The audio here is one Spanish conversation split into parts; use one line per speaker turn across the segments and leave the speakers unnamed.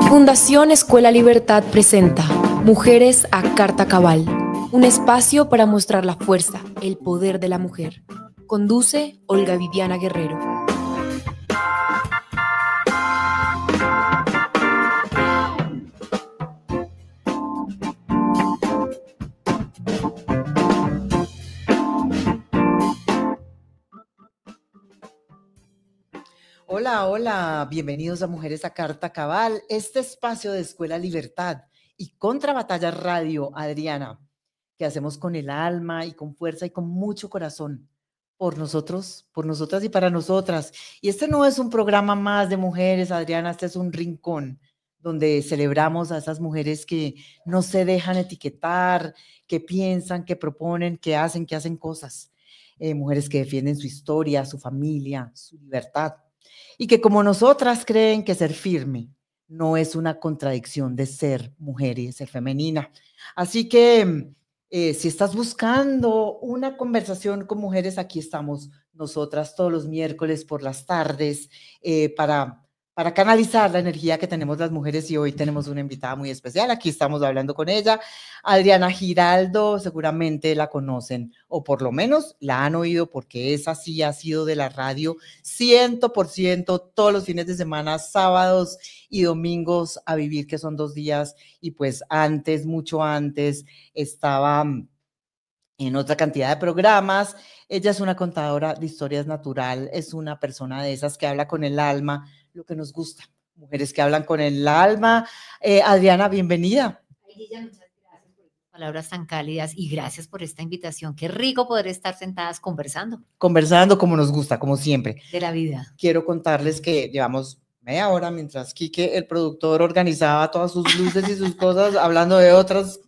Fundación Escuela Libertad presenta Mujeres a Carta Cabal, un espacio para mostrar la fuerza, el poder de la mujer. Conduce Olga Viviana Guerrero.
Hola, hola, bienvenidos a Mujeres a Carta Cabal, este espacio de Escuela Libertad y Contra Batalla Radio, Adriana, que hacemos con el alma y con fuerza y con mucho corazón, por nosotros, por nosotras y para nosotras. Y este no es un programa más de mujeres, Adriana, este es un rincón donde celebramos a esas mujeres que no se dejan etiquetar, que piensan, que proponen, que hacen cosas. Mujeres que defienden su historia, su familia, su libertad. Y que como nosotras creen que ser firme no es una contradicción de ser mujer y de ser femenina. Así que si estás buscando una conversación con mujeres, aquí estamos nosotras todos los miércoles por las tardes para canalizar la energía que tenemos las mujeres, y hoy tenemos una invitada muy especial. Aquí estamos hablando con ella, Adriana Giraldo. Seguramente la conocen o por lo menos la han oído porque esa sí ha sido de la radio 100% todos los fines de semana, sábados y domingos a vivir, que son 2 días, y pues antes, mucho antes, estaba en otra cantidad de programas. Ella es una contadora de historias natural, es una persona de esas que habla con el alma, lo que nos gusta, mujeres que hablan con el alma. Adriana, bienvenida.
Ay, Gilla, muchas gracias por estas palabras tan cálidas y gracias por esta invitación. Qué rico poder estar sentadas conversando.
Conversando como nos gusta, como siempre.
De la vida.
Quiero contarles que llevamos media hora mientras Quique, el productor, organizaba todas sus luces y sus cosas, hablando de otras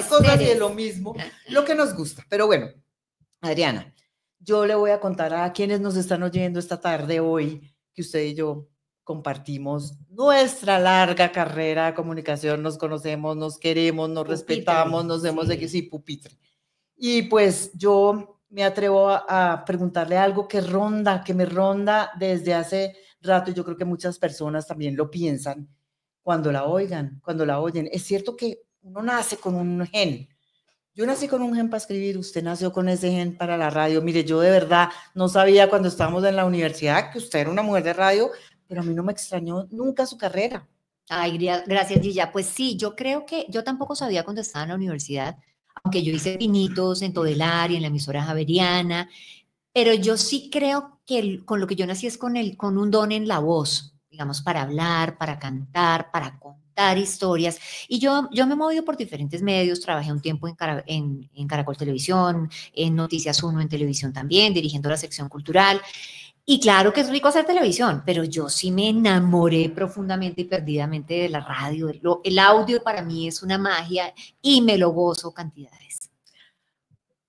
cosas y de lo mismo, lo que nos gusta. Pero bueno, Adriana, yo le voy a contar a quienes nos están oyendo esta tarde hoy que usted y yo compartimos nuestra larga carrera de comunicación, nos conocemos, nos queremos, nos respetamos, nos vemos de que sí, pupitre. Y pues yo me atrevo a preguntarle algo que me ronda desde hace rato, y yo creo que muchas personas también lo piensan cuando la oigan, cuando la oyen. Es cierto que uno nace con un gen. Yo nací con un gen para escribir, usted nació con ese gen para la radio. Mire, yo de verdad no sabía cuando estábamos en la universidad que usted era una mujer de radio, pero a mí no me extrañó nunca su carrera.
Ay, gracias, Gilla. Pues sí, yo creo que yo tampoco sabía cuando estaba en la universidad, aunque yo hice pinitos en Todelar y en la emisora Javeriana, pero yo sí creo que con lo que yo nací es con un don en la voz, digamos, para hablar, para cantar, para contar historias. Y yo me he movido por diferentes medios, trabajé un tiempo en Caracol Televisión, en Noticias 1 en televisión también, dirigiendo la sección cultural. Y claro que es rico hacer televisión, pero yo sí me enamoré profundamente y perdidamente de la radio. El audio para mí es una magia y me lo gozo cantidades.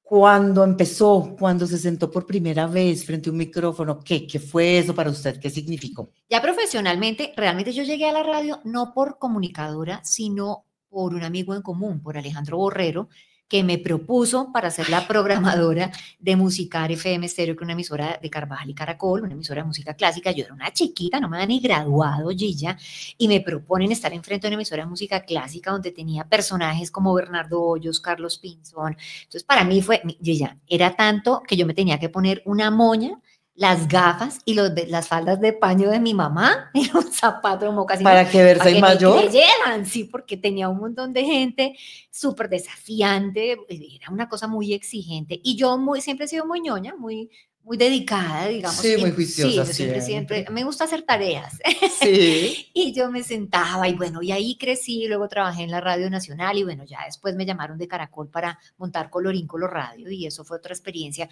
Cuando empezó, cuando se sentó por primera vez frente a un micrófono, ¿qué fue eso para usted? ¿Qué significó?
Ya profesionalmente, realmente yo llegué a la radio no por comunicadora, sino por un amigo en común, por Alejandro Borrero, que me propuso para ser la programadora de Musicar FM Stereo, que es una emisora de Carvajal y Caracol, una emisora de música clásica. Yo era una chiquita, no me había ni graduado, Gilla, y me proponen estar enfrente de una emisora de música clásica donde tenía personajes como Bernardo Hoyos, Carlos Pinzón. Entonces, para mí fue, Gilla, era tanto que yo me tenía que poner una moña, las gafas y las faldas de paño de mi mamá y los zapatos mocasines.
¿Para que verse mayor?
Me creyeran, sí, porque tenía un montón de gente súper desafiante, era una cosa muy exigente. Y yo siempre he sido muy ñoña, muy dedicada, digamos.
Sí, muy juiciosa.
Sí, siempre me gusta hacer tareas.
Sí.
Y yo me sentaba y bueno, y ahí crecí, luego trabajé en la Radio Nacional y bueno, ya después me llamaron de Caracol para montar Colorín Color Radio y eso fue otra experiencia.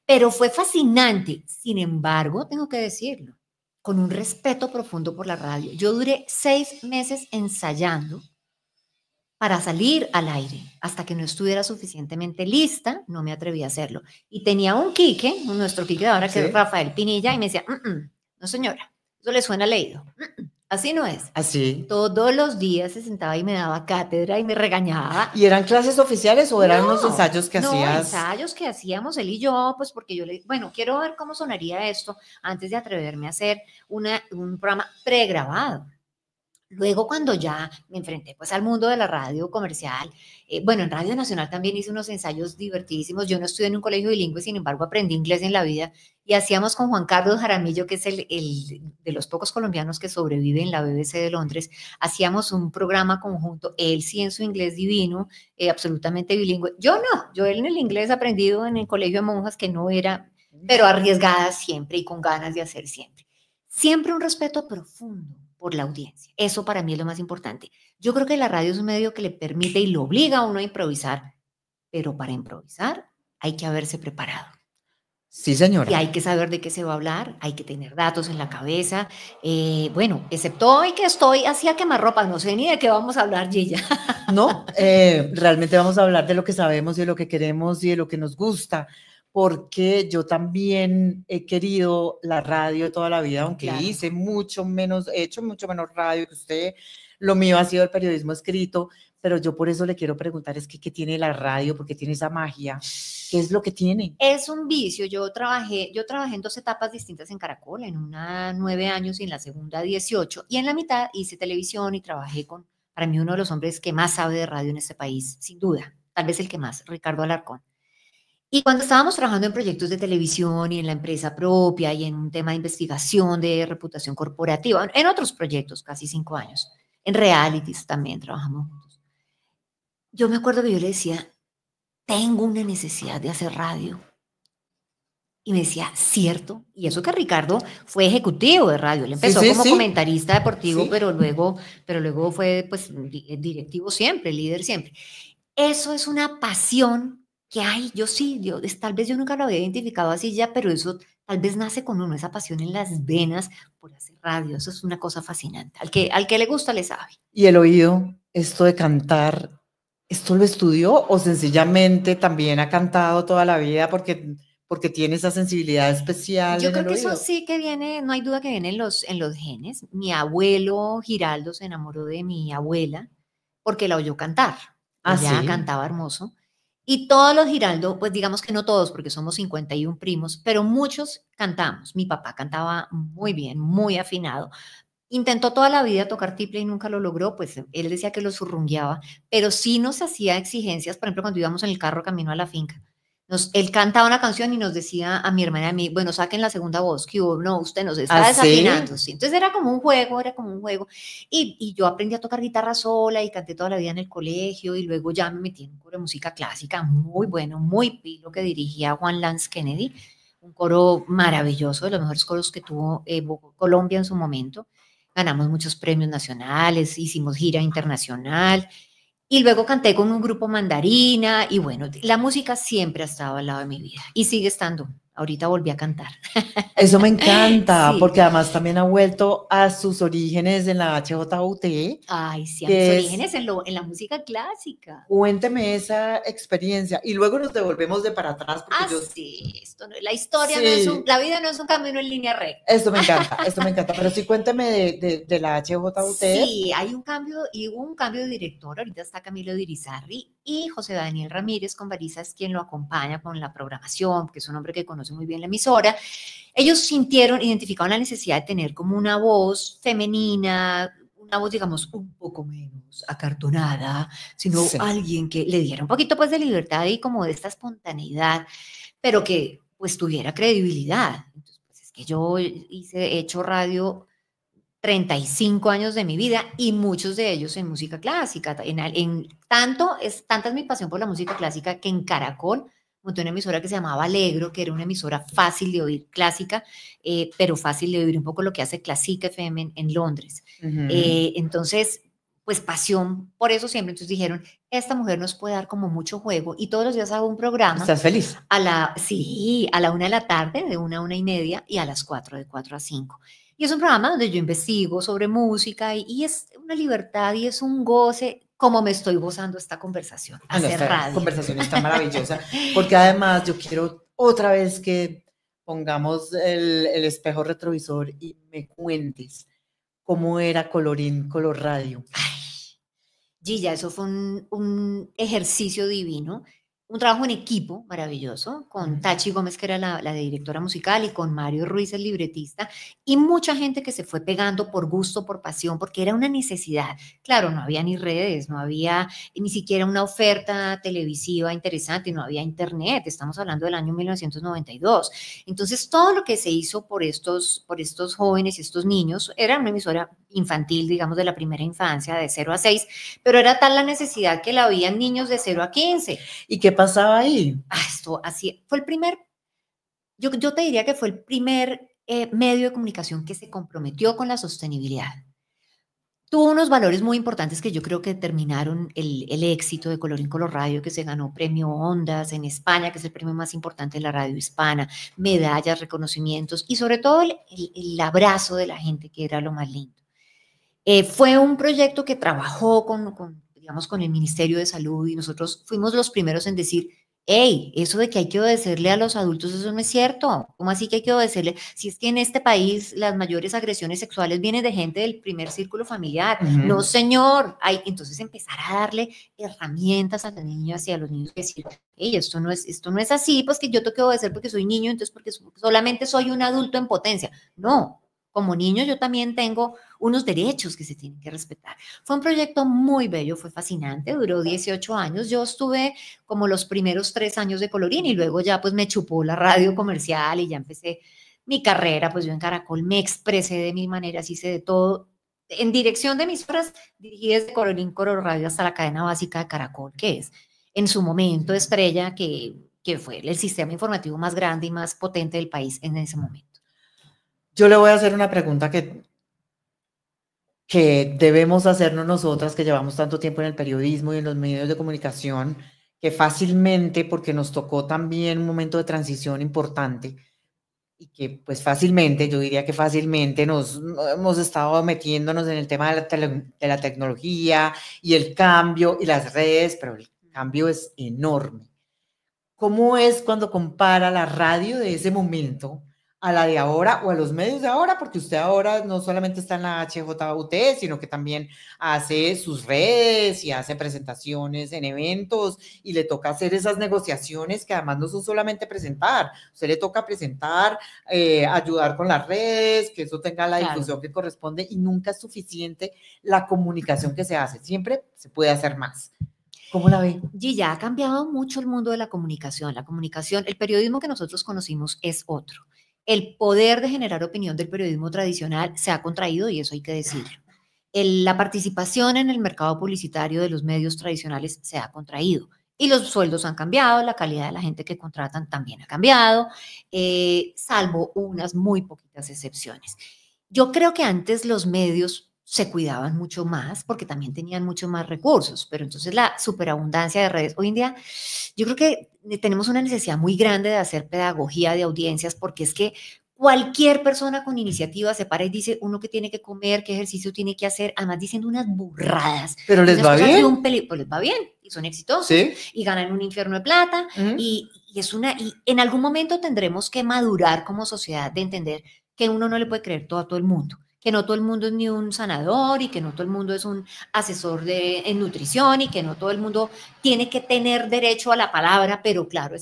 Pero fue fascinante. Sin embargo, tengo que decirlo, con un respeto profundo por la radio. Yo duré 6 meses ensayando para salir al aire. Hasta que no estuviera suficientemente lista, no me atreví a hacerlo. Y tenía un Quique, nuestro Quique de ahora, que es Rafael Pinilla, y me decía, no señora, eso le suena leído. Así no es.
Así.
Todos los días se sentaba y me daba cátedra y me regañaba.
¿Y eran clases oficiales o eran unos
No,
ensayos que
no,
hacías?
ensayos que hacíamos él y yo, pues porque yo le, bueno, quiero ver cómo sonaría esto antes de atreverme a hacer un programa pregrabado. Luego, cuando ya me enfrenté pues al mundo de la radio comercial, bueno, en Radio Nacional también hice unos ensayos divertidísimos. Yo no estudié en un colegio bilingüe, sin embargo, aprendí inglés en la vida y hacíamos con Juan Carlos Jaramillo, que es el de los pocos colombianos que sobrevive en la BBC de Londres, hacíamos un programa conjunto, él sí en su inglés divino, absolutamente bilingüe. Yo no, yo en el inglés aprendido en el colegio de monjas que no era, pero arriesgada siempre y con ganas de hacer siempre. Siempre un respeto profundo por la audiencia. Eso para mí es lo más importante. Yo creo que la radio es un medio que le permite y lo obliga a uno a improvisar, pero para improvisar hay que haberse preparado.
Sí, señora.
Y hay que saber de qué se va a hablar, hay que tener datos en la cabeza. Bueno, excepto hoy que estoy así a quemarropas, no sé ni de qué vamos a hablar, Gilla.
No, realmente vamos a hablar de lo que sabemos y de lo que queremos y de lo que nos gusta, porque yo también he querido la radio toda la vida, aunque
Claro.
hice mucho menos, he hecho mucho menos radio que usted. Lo mío ha sido el periodismo escrito, pero yo por eso le quiero preguntar, es que ¿qué tiene la radio? ¿Por qué tiene esa magia? ¿Qué es lo que tiene?
Es un vicio. Yo trabajé en 2 etapas distintas en Caracol, en una 9 años y en la segunda 18, y en la mitad hice televisión y trabajé con, para mí, uno de los hombres que más sabe de radio en este país, sin duda, tal vez el que más, Ricardo Alarcón. Y cuando estábamos trabajando en proyectos de televisión y en la empresa propia y en un tema de investigación de reputación corporativa, en otros proyectos, casi 5 años, en realities también trabajamos juntos. Yo me acuerdo que yo le decía, tengo una necesidad de hacer radio. Y me decía, ¿cierto? Y eso que Ricardo fue ejecutivo de radio. Él empezó como comentarista deportivo,
sí.
pero luego fue pues directivo siempre, líder siempre. Eso es una pasión que hay, tal vez yo nunca lo había identificado así ya, pero eso tal vez nace con uno, esa pasión en las venas por hacer radio. Eso es una cosa fascinante. Al que le gusta, le sabe.
¿Y el oído, esto de cantar, esto lo estudió o sencillamente también ha cantado toda la vida porque tiene esa sensibilidad especial?
Yo creo que eso sí que viene, no hay duda que viene en los genes. Mi abuelo Giraldo se enamoró de mi abuela porque la oyó cantar. Ella
¿sí?
cantaba hermoso. Y todos los Giraldo, pues digamos que no todos, porque somos 51 primos, pero muchos cantamos. Mi papá cantaba muy bien, muy afinado. Intentó toda la vida tocar tiple y nunca lo logró, pues él decía que lo zurrungueaba, pero sí nos hacía exigencias, por ejemplo, cuando íbamos en el carro camino a la finca. Él cantaba una canción y nos decía a mi hermana y a mí, bueno, saquen la segunda voz, que no, usted nos está desafinando. ¿Sí? Entonces era como un juego. Y yo aprendí a tocar guitarra sola y canté toda la vida en el colegio y luego ya me metí en un coro de música clásica muy bueno, muy pilo, que dirigía Juan Lance Kennedy, un coro maravilloso, de los mejores coros que tuvo Colombia en su momento. Ganamos muchos premios nacionales, hicimos gira internacional. Y luego canté con un grupo Mandarina y bueno, la música siempre ha estado al lado de mi vida y sigue estando. Ahorita volví a cantar.
Eso me encanta, sí. Porque además también ha vuelto a sus orígenes en la HJUT.
Ay, sí, a mis orígenes en la música clásica.
Cuénteme esa experiencia y luego nos devolvemos de para atrás.
Sí, la historia no es la vida no es un camino en línea recta.
Esto me encanta, pero sí cuénteme de la HJUT.
Sí, hubo un cambio de director, ahorita está Camilo de Irizarry y José Daniel Ramírez Convariza es quien lo acompaña con la programación, que es un hombre que conoce muy bien la emisora. Ellos identificaron la necesidad de tener como una voz femenina, una voz, digamos, un poco menos acartonada, sino alguien que le diera un poquito pues de libertad y como de esta espontaneidad, pero que pues tuviera credibilidad. Entonces, pues es que yo he hecho radio 35 años de mi vida y muchos de ellos en música clásica. Tanta es mi pasión por la música clásica que en Caracol monté una emisora que se llamaba Alegro, que era una emisora fácil de oír clásica, pero fácil de oír un poco lo que hace Classic FM en Londres. Entonces, pues pasión por eso siempre. Entonces dijeron, esta mujer nos puede dar como mucho juego y todos los días hago un programa.
¿Estás feliz?
A la 1 de la tarde, de 1 a 1:30 y a las 4, de 4 a 5. Y es un programa donde yo investigo sobre música y es una libertad y es un goce, como me estoy gozando esta conversación.
Esta conversación está maravillosa, porque además yo quiero otra vez que pongamos el espejo retrovisor y me cuentes cómo era Colorín Color Radio.
Gilla, eso fue un ejercicio divino, un trabajo en equipo maravilloso, con Tachi Gómez, que era la directora musical, y con Mario Ruiz, el libretista, y mucha gente que se fue pegando por gusto, por pasión, porque era una necesidad. Claro, no había ni redes, no había ni siquiera una oferta televisiva interesante, no había internet, estamos hablando del año 1992. Entonces, todo lo que se hizo por estos jóvenes y estos niños era una emisora infantil, digamos, de la primera infancia, de 0 a 6, pero era tal la necesidad que la habían niños de 0 a 15.
¿Y qué pasaba ahí?
Esto así, fue el primer, yo te diría que fue el primer medio de comunicación que se comprometió con la sostenibilidad. Tuvo unos valores muy importantes que yo creo que determinaron el éxito de Colorín Color Radio, que se ganó premio Ondas en España, que es el premio más importante de la radio hispana, medallas, reconocimientos y sobre todo el abrazo de la gente, que era lo más lindo. Fue un proyecto que trabajó digamos, con el Ministerio de Salud, y nosotros fuimos los primeros en decir, hey, eso de que hay que obedecerle a los adultos, eso no es cierto. ¿Cómo así que hay que obedecerle? Si es que en este país las mayores agresiones sexuales vienen de gente del primer círculo familiar. No, señor. Entonces empezar a darle herramientas a las niñas y a los niños, que decir, hey, esto no es así, pues que yo tengo que obedecer porque soy niño, entonces porque solamente soy un adulto en potencia. No. Como niño yo también tengo unos derechos que se tienen que respetar. Fue un proyecto muy bello, fue fascinante, duró 18 años. Yo estuve como los primeros 3 años de Colorín y luego ya pues me chupó la radio comercial y ya empecé mi carrera. Pues yo en Caracol me expresé de mil maneras, hice de todo. En dirección de emisoras, dirigí desde Colorín Color Radio hasta la cadena básica de Caracol, que es en su momento estrella, que fue el sistema informativo más grande y más potente del país en ese momento.
Yo le voy a hacer una pregunta que debemos hacernos nosotras, que llevamos tanto tiempo en el periodismo y en los medios de comunicación, que fácilmente, porque nos tocó también un momento de transición importante, y que pues fácilmente, yo diría que fácilmente nos hemos estado metiéndonos en el tema de la tecnología y el cambio y las redes, pero el cambio es enorme. ¿Cómo es cuando compara la radio de ese momento a la de ahora o a los medios de ahora? Porque usted ahora no solamente está en la HJUT, sino que también hace sus redes y hace presentaciones en eventos, y le toca hacer esas negociaciones que además no son solamente presentar, usted le toca presentar, ayudar con las redes, que eso tenga la difusión que corresponde, y nunca es suficiente la comunicación que se hace, siempre se puede hacer más. ¿Cómo la ve?
Ya ha cambiado mucho el mundo de la comunicación. La comunicación, el periodismo que nosotros conocimos es otro. El poder de generar opinión del periodismo tradicional se ha contraído, y eso hay que decirlo. La participación en el mercado publicitario de los medios tradicionales se ha contraído. Y los sueldos han cambiado, la calidad de la gente que contratan también ha cambiado, salvo unas muy poquitas excepciones. Yo creo que antes los medios se cuidaban mucho más porque también tenían mucho más recursos, pero entonces la superabundancia de redes, hoy en día yo creo que tenemos una necesidad muy grande de hacer pedagogía de audiencias, porque es que cualquier persona con iniciativa se para y dice uno qué tiene que comer, qué ejercicio tiene que hacer, además diciendo unas burradas.
Pero les va bien.
Pues les va bien y son exitosos,
¿sí?
Y ganan un infierno de plata, y en algún momento tendremos que madurar como sociedad de entender que uno no le puede creer todo a todo el mundo, que no todo el mundo es ni un sanador, y que no todo el mundo es un asesor en nutrición, y que no todo el mundo tiene que tener derecho a la palabra, pero claro,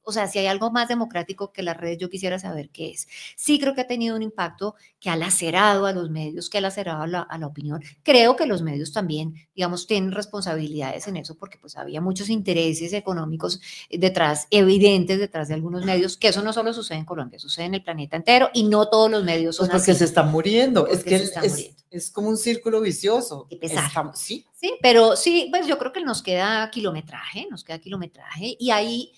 o sea, si hay algo más democrático que las redes, yo quisiera saber qué es. Sí creo que ha tenido un impacto que ha lacerado a los medios, que ha lacerado a la opinión. Creo que los medios también, digamos, tienen responsabilidades en eso, porque pues había muchos intereses económicos detrás, evidentes detrás de algunos medios, que eso no solo sucede en Colombia, sucede en el planeta entero, y no todos los medios son
pues porque
así.
Se están muriendo. Es que es como un círculo vicioso.
Sí, pero sí, pues yo creo que nos queda kilometraje, y ahí,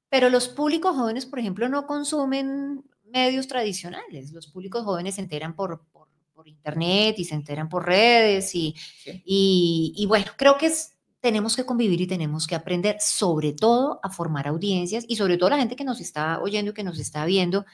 pero los públicos jóvenes, por ejemplo, no consumen medios tradicionales. Los públicos jóvenes se enteran por internet y se enteran por redes, y bueno, creo que tenemos que convivir y tenemos que aprender, sobre todo, a formar audiencias, y sobre todo la gente que nos está oyendo y que nos está viendo,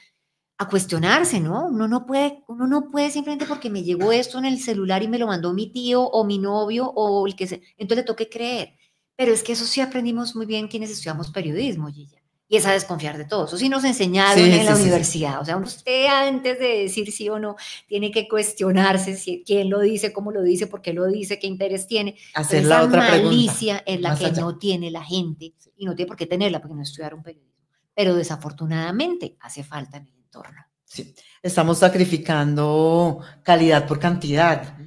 a cuestionarse, ¿no? Uno no puede simplemente porque me llegó esto en el celular y me lo mandó mi tío o mi novio o el que sea, entonces le toque creer. Pero es que eso sí aprendimos muy bien quienes estudiamos periodismo, Gilla. y es a desconfiar de todo. Eso sí nos enseñaron
Sí,
en la
sí, sí, sí.
universidad. O sea, usted antes de decir sí o no, tiene que cuestionarse quién lo dice, cómo lo dice, por qué lo dice, qué interés tiene.
Hacer
Pero
la
esa
otra pregunta,
malicia es
ir
la
más
que
allá.
no tiene la gente
Sí.
y no tiene por qué tenerla porque no estudiaron periodismo. Pero desafortunadamente hace falta en el entorno.
Sí, estamos sacrificando calidad por cantidad.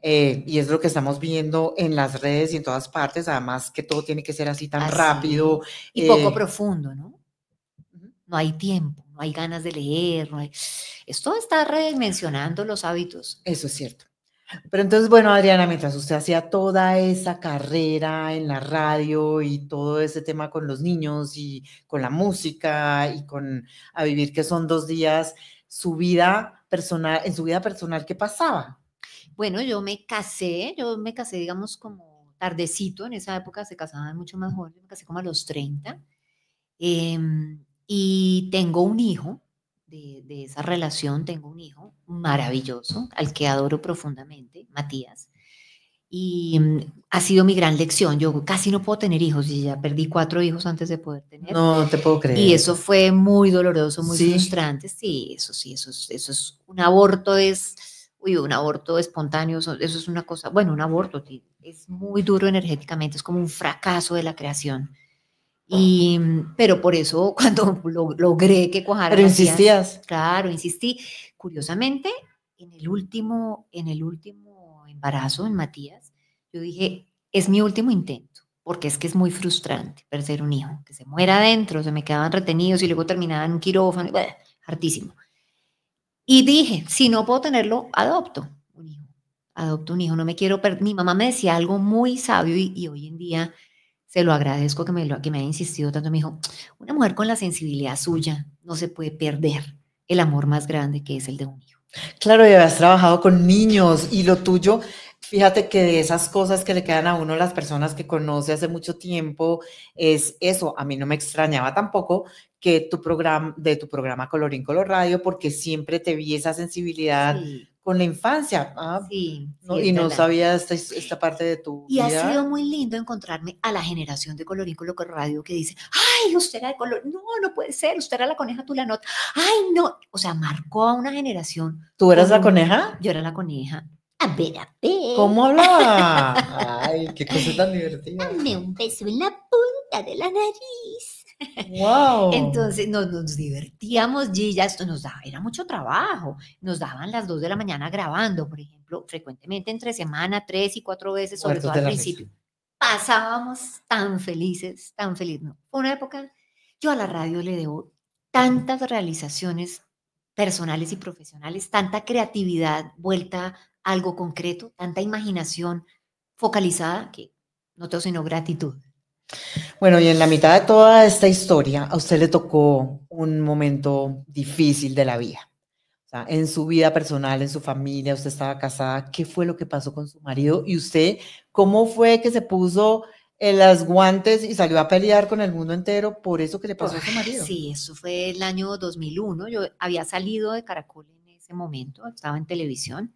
Y es lo que estamos viendo en las redes y en todas partes, además que todo tiene que ser así tan rápido.
Y poco profundo, ¿no?
Ujú.
No hay tiempo, no hay ganas de leer, no hay... Esto está redimensionando los hábitos.
Eso es cierto. Pero entonces, bueno, Adriana, mientras usted hacía toda esa carrera en la radio y todo ese tema con los niños y con la música y con A Vivir, que son 2 días, su vida personal, en su vida personal, ¿qué pasaba?
Bueno, yo me casé, digamos, como tardecito, en esa época se casaban mucho más jóvenes, me casé como a los 30, y tengo un hijo, de esa relación tengo un hijo maravilloso, al que adoro profundamente, Matías, y ha sido mi gran lección. Yo casi no puedo tener hijos y ya perdí 4 hijos antes de poder tener.
No te puedo creer.
Y eso fue muy doloroso, muy
Sí.
frustrante. Sí, eso es un aborto, un aborto espontáneo, eso es una cosa, bueno, un aborto es muy duro energéticamente, es como un fracaso de la creación. Pero por eso cuando logré que cuajara
Pero
Matías,
insistías.
claro, insistí. Curiosamente, en el último embarazo en Matías, yo dije, es mi último intento, porque es que es muy frustrante perder un hijo, que se muera adentro, se me quedaban retenidos y luego terminaba en un quirófano, hartísimo. Y dije, si no puedo tenerlo, adopto un hijo, no me quiero perder. Mi mamá me decía algo muy sabio y hoy en día se lo agradezco que me haya insistido tanto. Me dijo, una mujer con la sensibilidad suya no se puede perder el amor más grande que es el de un hijo.
Claro, y habías trabajado con niños y lo tuyo, fíjate que de esas cosas que le quedan a uno las personas que conoce hace mucho tiempo, es eso. A mí no me extrañaba tampoco que de tu programa Colorín Color Radio, porque siempre te vi esa sensibilidad
Sí,
con la infancia.
sí,
No,
es
y no
verdad.
sabía esta parte de tu
Y ha
vida.
sido muy lindo encontrarme a la generación de Colorín Color Radio que dice, ay, usted era de color, no puede ser, usted era la coneja Tulanot, ay, no, o sea, marcó a una generación.
¿Tú eras la coneja?
Yo era la coneja. A ver.
¿Cómo hablaba? Ay, qué cosa tan divertida.
Dame un beso en la punta de la nariz.
Wow.
Entonces nos divertíamos, Gilla, era mucho trabajo. Nos daban las 2 de la mañana grabando, por ejemplo, frecuentemente entre semana, 3 y 4 veces, sobre
Muertos
todo
de
al
la
principio. Pasábamos tan felices, tan felices. No, fue una época, yo a la radio le debo tantas realizaciones personales y profesionales, tanta creatividad vuelta a algo concreto, tanta imaginación focalizada que no tengo sino gratitud.
Bueno, y en la mitad de toda esta historia, a usted le tocó un momento difícil de la vida. O sea, en su vida personal, en su familia, usted estaba casada. ¿Qué fue lo que pasó con su marido? Y usted, ¿cómo fue que se puso en las guantes y salió a pelear con el mundo entero por eso que le pasó a su marido?
Sí, eso fue el año 2001. Yo había salido de Caracol en ese momento, estaba en televisión.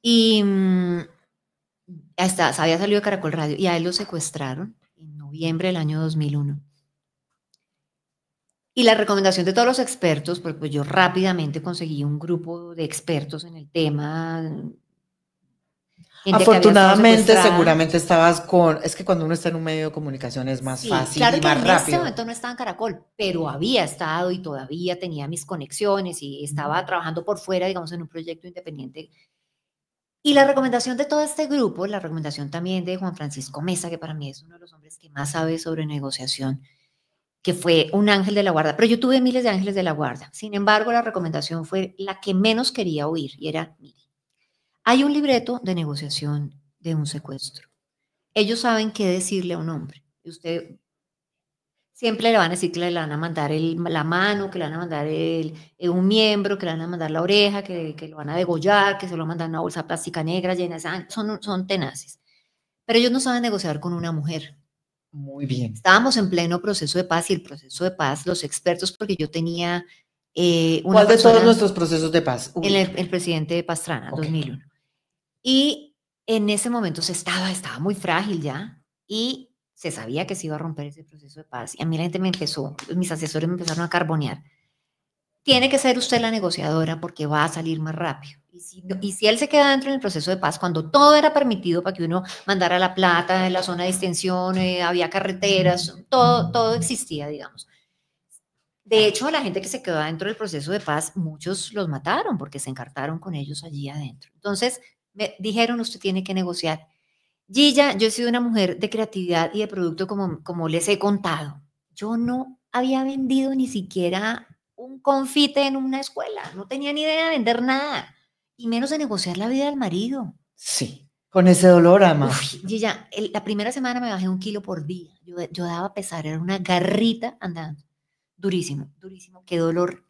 Y había salido de Caracol Radio y a él lo secuestraron en noviembre del año 2001. Y la recomendación de todos los expertos, pues yo rápidamente conseguí un grupo de expertos en el tema.
Afortunadamente, seguramente estabas es que cuando uno está en un medio de comunicación es más fácil
claro
y
que
más
en
rápido.
ese momento no estaba en Caracol, pero había estado y todavía tenía mis conexiones y estaba trabajando por fuera, digamos, en un proyecto independiente. Y la recomendación de todo este grupo, la recomendación también de Juan Francisco Mesa, que para mí es uno de los hombres que más sabe sobre negociación, que fue un ángel de la guarda, pero yo tuve miles de ángeles de la guarda. Sin embargo, la recomendación fue la que menos quería oír y era, mire, hay un libreto de negociación de un secuestro. Ellos saben qué decirle a un hombre. Y usted siempre le van a decir que le van a mandar la mano, que le van a mandar un miembro, que le van a mandar la oreja, que lo van a degollar, que se lo mandan a una bolsa plástica negra llena de sangre. Son tenaces. Pero ellos no saben negociar con una mujer.
Muy bien.
Estábamos en pleno proceso de paz y el proceso de paz, los expertos, porque yo tenía
¿Cuál de todos nuestros procesos de paz?
El presidente de Pastrana, 2001. Y en ese momento estaba muy frágil ya y se sabía que se iba a romper ese proceso de paz. Y a mí la gente mis asesores me empezaron a carbonear. Tiene que ser usted la negociadora porque va a salir más rápido. Y si él se queda dentro del proceso de paz, cuando todo era permitido para que uno mandara la plata en la zona de extensión, había carreteras, todo existía, digamos. De hecho, la gente que se quedó dentro del proceso de paz, muchos los mataron porque se encartaron con ellos allí adentro. Entonces, me dijeron, usted tiene que negociar. Gilla, yo he sido una mujer de creatividad y de producto como les he contado. Yo no había vendido ni siquiera un confite en una escuela, no tenía ni idea de vender nada, y menos de negociar la vida del marido.
Sí, con ese dolor, además.
Gilla, la primera semana me bajé 1 kilo por día, yo daba pesar, era una garrita andando, durísimo, durísimo, qué dolor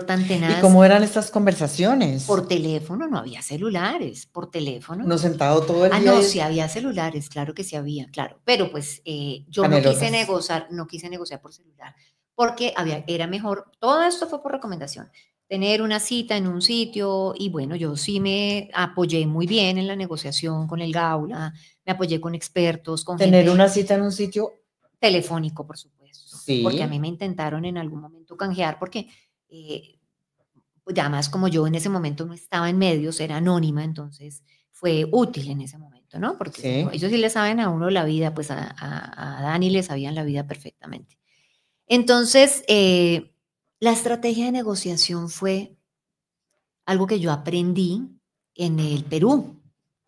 tan tenaz.
¿Y cómo eran estas conversaciones?
Por teléfono, no había celulares, por teléfono.
¿No sentado todo el día?
No, sí había celulares, claro que sí había, claro. Pero pues yo no quise negociar por celular, porque era mejor, todo esto fue por recomendación, tener una cita en un sitio, y bueno, yo sí me apoyé muy bien en la negociación con el Gaula, me apoyé con expertos, con
¿Tener una cita en un sitio?
Telefónico, por supuesto.
Sí.
Porque a mí me intentaron en algún momento canjear, porque pues además como yo en ese momento no estaba en medios, era anónima, entonces fue útil en ese momento, ¿no? Porque
Sí.
ellos sí le saben a uno la vida, pues a Dani le sabían la vida perfectamente. Entonces, la estrategia de negociación fue algo que yo aprendí en el Perú.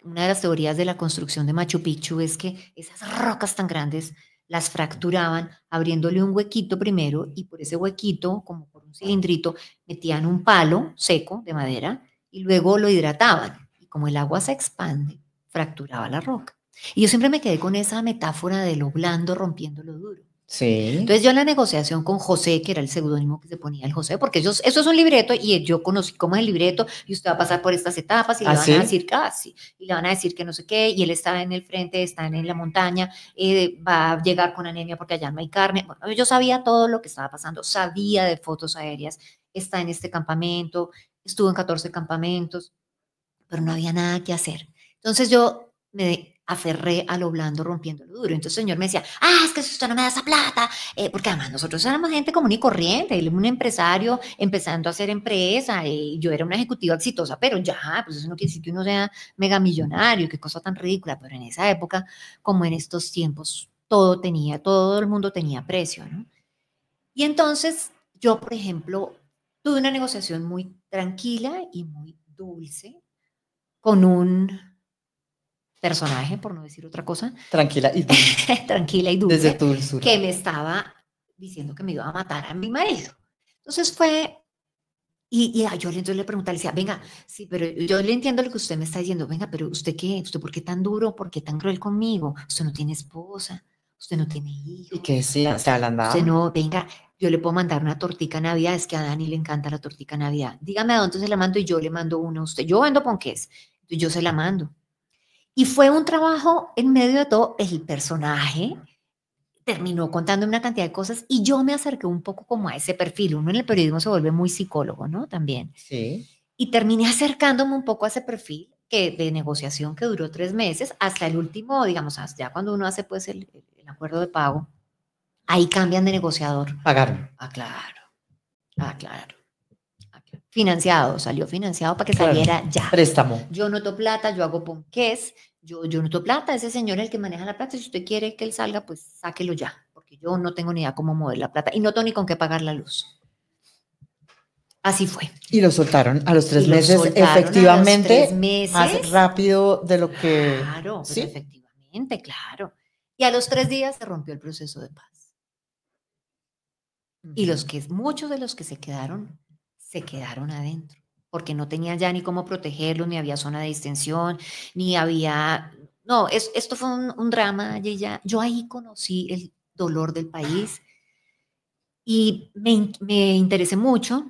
Una de las teorías de la construcción de Machu Picchu es que esas rocas tan grandes las fracturaban abriéndole un huequito primero, y por ese huequito, como por un cilindrito, metían un palo seco de madera y luego lo hidrataban. Y como el agua se expande, fracturaba la roca. Y yo siempre me quedé con esa metáfora de lo blando rompiendo lo duro.
Sí.
Entonces yo en la negociación con José, que era el seudónimo que se ponía el José, porque eso es un libreto y yo conocí cómo es el libreto, y usted va a pasar por estas etapas y le van a decir casi, y le van a decir que no sé qué, y él está en el frente, está en la montaña, va a llegar con anemia porque allá no hay carne. Bueno, yo sabía todo lo que estaba pasando, sabía de fotos aéreas, está en este campamento, estuvo en 14 campamentos, pero no había nada que hacer. Entonces yo me aferré a lo blando rompiendo lo duro. Entonces el señor me decía, es que si usted no me da esa plata, porque además nosotros éramos gente común y corriente, él es un empresario empezando a hacer empresa, yo era una ejecutiva exitosa, pero ya, pues eso no quiere decir que uno sea mega millonario, qué cosa tan ridícula, pero en esa época, como en estos tiempos, todo el mundo tenía precio, ¿no? Y entonces yo, por ejemplo, tuve una negociación muy tranquila y muy dulce con un personaje, por no decir otra cosa.
Tranquila y dulce.
Tranquila y dulce.
Desde tu dulzura.
Que me estaba diciendo que me iba a matar a mi marido. Entonces fue, y yo entonces le preguntaba, le decía, venga, sí, pero yo le entiendo lo que usted me está diciendo, venga, pero ¿usted qué? ¿Usted por qué tan duro? ¿Por qué tan cruel conmigo? Usted no tiene esposa, usted no tiene hijos.
¿Y qué decía? ¿Se ablandaba?
Usted no, venga, yo le puedo mandar una tortica Navidad, es que a Dani le encanta la tortica Navidad. Dígame a dónde se la mando y yo le mando una a usted. Yo vendo ponqués, entonces yo se la mando. Y fue un trabajo en medio de todo. El personaje terminó contándome una cantidad de cosas y yo me acerqué un poco como a ese perfil. Uno en el periodismo se vuelve muy psicólogo, ¿no? También.
Sí.
Y terminé acercándome un poco a ese perfil de negociación que duró 3 meses, hasta el último, digamos, ya cuando uno hace pues el acuerdo de pago, ahí cambian de negociador.
Pagaron.
Claro. Financiado, salió financiado para que saliera ya.
Préstamo.
Yo noto plata, yo hago ponqués, yo noto plata, ese señor es el que maneja la plata, si usted quiere que él salga, pues sáquelo ya, porque yo no tengo ni idea cómo mover la plata y no tengo ni con qué pagar la luz. Así fue.
Y lo soltaron a los 3 meses, efectivamente,
a los 3 meses,
más rápido de lo que...
Claro,
¿sí?
Efectivamente, claro. Y a los 3 días se rompió el proceso de paz. Y muchos de los que se quedaron adentro, porque no tenían ya ni cómo protegerlos, ni había zona de distensión, ni había... No, esto fue un drama, yo ahí conocí el dolor del país y me interesé mucho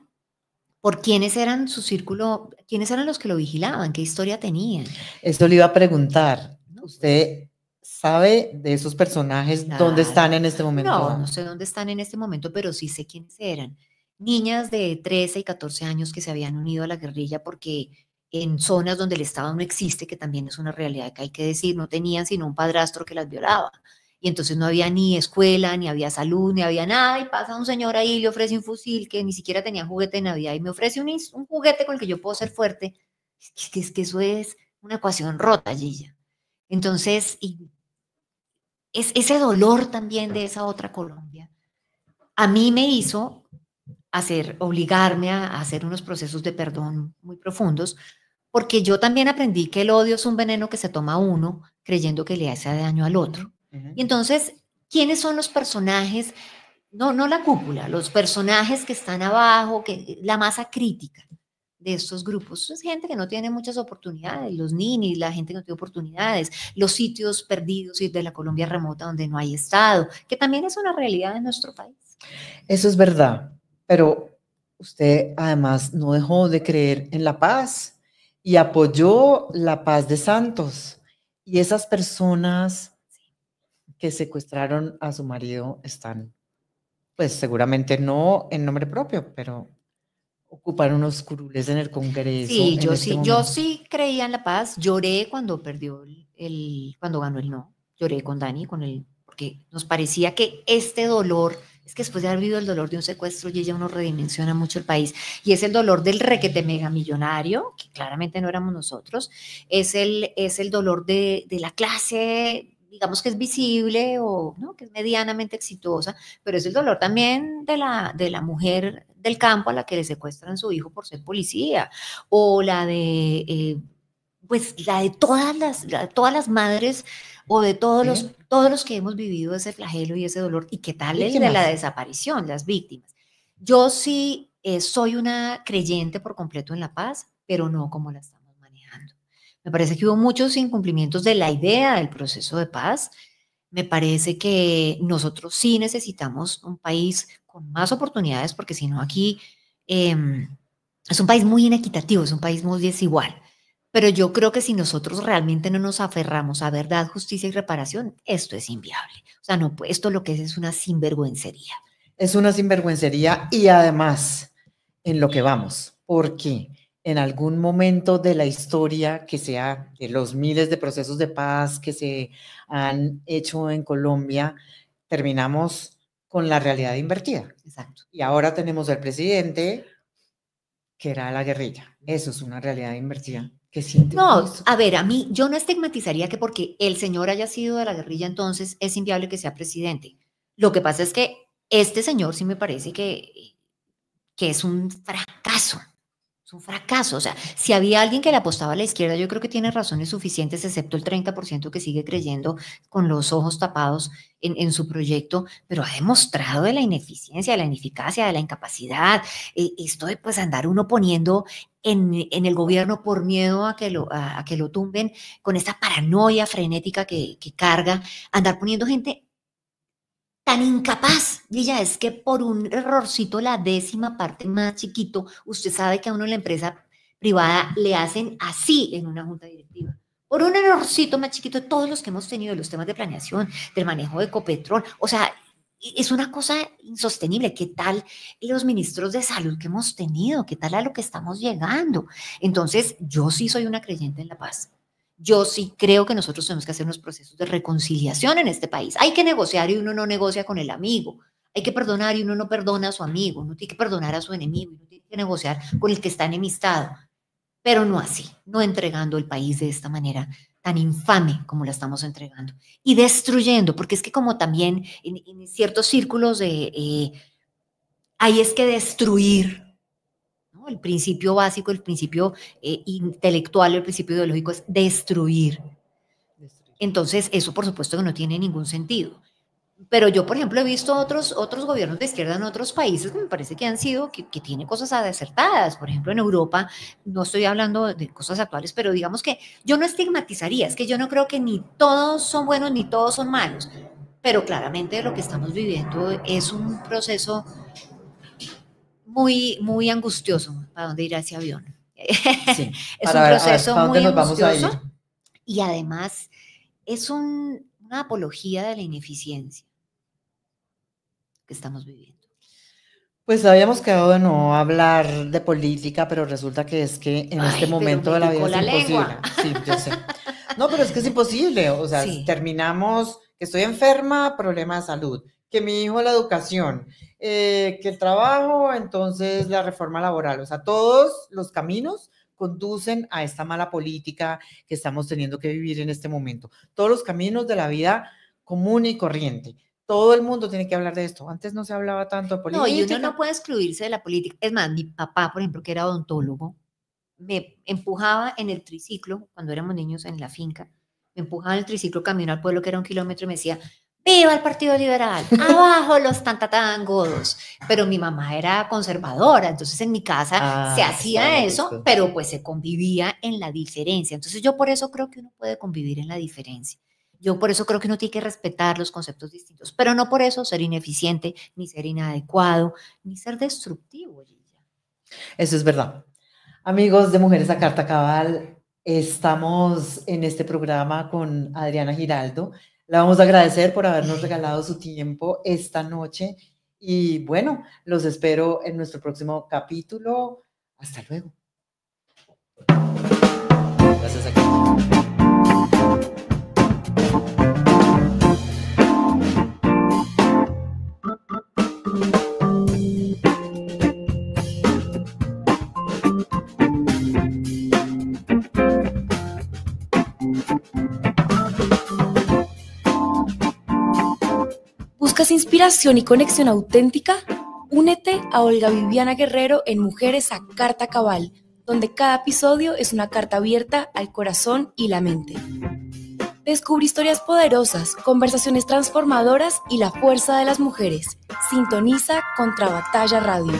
por quiénes eran su círculo, quiénes eran los que lo vigilaban, qué historia tenían.
Esto le iba a preguntar, ¿usted sabe de esos personajes dónde están en este momento?
No sé dónde están en este momento, pero sí sé quiénes eran. Niñas de 13 y 14 años que se habían unido a la guerrilla porque en zonas donde el Estado no existe, que también es una realidad que hay que decir, no tenían sino un padrastro que las violaba. y entonces no había ni escuela, ni había salud, ni había nada, y pasa un señor ahí y le ofrece un fusil que ni siquiera tenía juguete de Navidad, y me ofrece un juguete con el que yo puedo ser fuerte. Es que eso es una ecuación rota, Gilla. Entonces, y es ese dolor también de esa otra Colombia, a mí me hizo obligarme a hacer unos procesos de perdón muy profundos, porque yo también aprendí que el odio es un veneno que se toma uno creyendo que le hace daño al otro. Y entonces, ¿quiénes son los personajes? No la cúpula, los personajes que están abajo, la masa crítica de estos grupos. Es gente que no tiene muchas oportunidades, los ninis, la gente que no tiene oportunidades, los sitios perdidos y de la Colombia remota donde no hay Estado, que también es una realidad en nuestro país.
Eso es verdad, pero usted además no dejó de creer en la paz y apoyó la paz de Santos. Y esas personas que secuestraron a su marido están, pues seguramente no en nombre propio, pero ocupan unos curules en el Congreso.
Sí, yo sí creía en la paz. Lloré cuando cuando ganó el no. Lloré con Dani, porque nos parecía que este dolor, es que después de haber vivido el dolor de un secuestro, y ella uno redimensiona mucho el país, y es el dolor del requete megamillonario, que claramente no éramos nosotros, es el dolor de la clase, digamos que es visible o ¿no? que es medianamente exitosa, pero es el dolor también de la mujer del campo a la que le secuestran su hijo por ser policía, o la de, pues la de todas las madres o de todos los que hemos vivido ese flagelo y ese dolor, y qué tal el de la desaparición, las víctimas. Yo sí soy una creyente por completo en la paz, pero no como la estamos manejando. Me parece que hubo muchos incumplimientos de la idea del proceso de paz. Me parece que nosotros sí necesitamos un país con más oportunidades, porque si no aquí es un país muy inequitativo, es un país muy desigual. Pero yo creo que si nosotros realmente no nos aferramos a verdad, justicia y reparación, esto es inviable. O sea, no, esto lo que es una sinvergüencería.
Es una sinvergüencería y además en lo que vamos, porque en algún momento de la historia, que sea de los miles de procesos de paz que se han hecho en Colombia, terminamos con la realidad invertida.
Exacto.
Y ahora tenemos al presidente que era la guerrilla. Eso es una realidad invertida.
No, a ver, yo no estigmatizaría que porque el señor haya sido de la guerrilla, entonces es inviable que sea presidente. Lo que pasa es que este señor sí me parece que es un fracaso. Es un fracaso. O sea, si había alguien que le apostaba a la izquierda, yo creo que tiene razones suficientes, excepto el 30% que sigue creyendo con los ojos tapados en su proyecto, pero ha demostrado de la ineficiencia, de la ineficacia, de la incapacidad. Esto de pues andar uno poniendo en el gobierno por miedo a que lo tumben, con esta paranoia frenética que carga, andar poniendo gente tan incapaz, Villa, es que por un errorcito, la décima parte más chiquito, usted sabe que a uno en la empresa privada le hacen así en una junta directiva. Por un errorcito más chiquito, todos los que hemos tenido, los temas de planeación, del manejo de Ecopetrol, o sea, es una cosa insostenible. ¿Qué tal los ministros de salud que hemos tenido? ¿Qué tal a lo que estamos llegando? Entonces, yo sí soy una creyente en la paz. Yo sí creo que nosotros tenemos que hacer unos procesos de reconciliación en este país. Hay que negociar y uno no negocia con el amigo. Hay que perdonar y uno no perdona a su amigo. Uno tiene que perdonar a su enemigo y uno tiene que negociar con el que está enemistado. Pero no así, no entregando el país de esta manera tan infame como la estamos entregando. Y destruyendo, porque es que como también en ciertos círculos hay es que destruir. El principio básico, el principio intelectual, el principio ideológico es destruir. Entonces, eso por supuesto que no tiene ningún sentido. Pero yo, por ejemplo, he visto otros gobiernos de izquierda en otros países que me parece que han sido, que tienen cosas acertadas. Por ejemplo, en Europa, no estoy hablando de cosas actuales, pero digamos que yo no estigmatizaría, es que yo no creo que ni todos son buenos ni todos son malos. Pero claramente lo que estamos viviendo es un proceso muy, muy angustioso. ¿Para dónde irá ese avión?
Sí,
es un proceso muy angustioso
vamos a ir.
Y además es una apología de la ineficiencia que estamos viviendo.
Pues habíamos quedado de no hablar de política, pero resulta que es que en este momento de la vida es imposible. Sí, yo sé. No, pero es que es imposible. O sea, sí. Terminamos que estoy enferma, problema de salud, que mi hijo la educación, que el trabajo, entonces la reforma laboral. O sea, todos los caminos conducen a esta mala política que estamos teniendo que vivir en este momento. Todos los caminos de la vida común y corriente. Todo el mundo tiene que hablar de esto. Antes no se hablaba tanto de política.
No, y uno no puede excluirse de la política. Es más, mi papá, por ejemplo, que era odontólogo, me empujaba en el triciclo, cuando éramos niños en la finca, me empujaba en el triciclo camino al pueblo, que era 1 kilómetro, y me decía, ¡viva el Partido Liberal! ¡Abajo los godos! Pero mi mamá era conservadora, entonces en mi casa se hacía eso, pero pues se convivía en la diferencia. Entonces yo por eso creo que uno puede convivir en la diferencia. Yo por eso creo que uno tiene que respetar los conceptos distintos, pero no por eso ser ineficiente, ni ser inadecuado, ni ser destructivo.
Eso es verdad. Amigos de Mujeres a Carta Cabal, estamos en este programa con Adriana Giraldo. Le vamos a agradecer por habernos regalado su tiempo esta noche y bueno, los espero en nuestro próximo capítulo. Hasta luego. Gracias a
¿Buscas inspiración y conexión auténtica? Únete a Olga Viviana Guerrero en Mujeres a Carta Cabal, donde cada episodio es una carta abierta al corazón y la mente. Descubre historias poderosas, conversaciones transformadoras y la fuerza de las mujeres. Sintoniza Contrabatalla Radio.